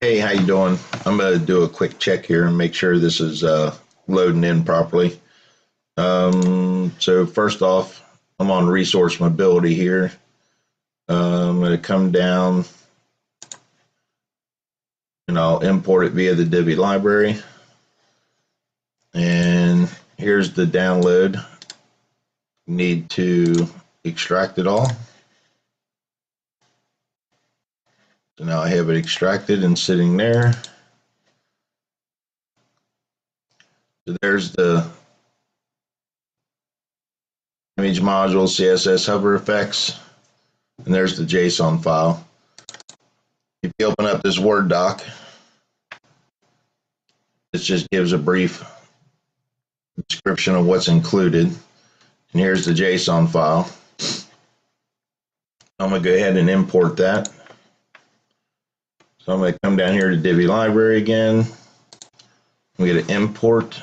Hey, how you doing? I'm going to do a quick check here and make sure this is loading in properly. So first off, I'm on resource mobility here. I'm going to come down and I'll import it via the Divi library. And here's the download. Need to extract it all. So now I have it extracted and sitting there. So there's the image module, CSS hover effects, and there's the JSON file. If you open up this Word doc, this just gives a brief description of what's included. And here's the JSON file. I'm going to go ahead and import that. So I'm going to come down here to Divi library again. I'm going to import.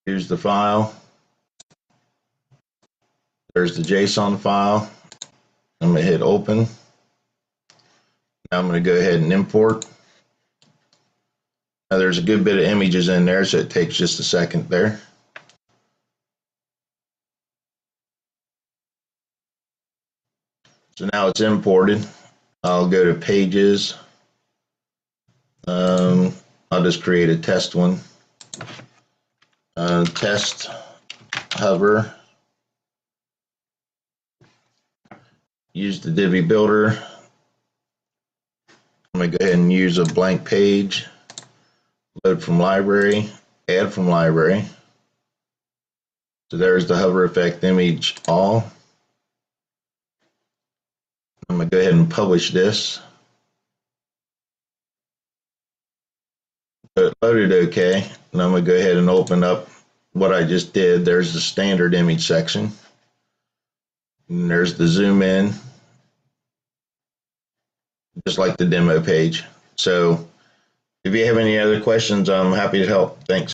Here's the file. There's the JSON file. I'm going to hit open. Now I'm going to go ahead and import. Now there's a good bit of images in there, so it takes just a second there. So now it's imported. I'll go to pages. I'll just create a test one. Test hover. Use the Divi builder. I'm going to go ahead and use a blank page. Load from library. Add from library. So there's the hover effect image all. I'm going to go ahead and publish this. So it loaded okay, and I'm going to go ahead and open up what I just did. There's the standard image section. And there's the zoom in, just like the demo page. So if you have any other questions, I'm happy to help. Thanks.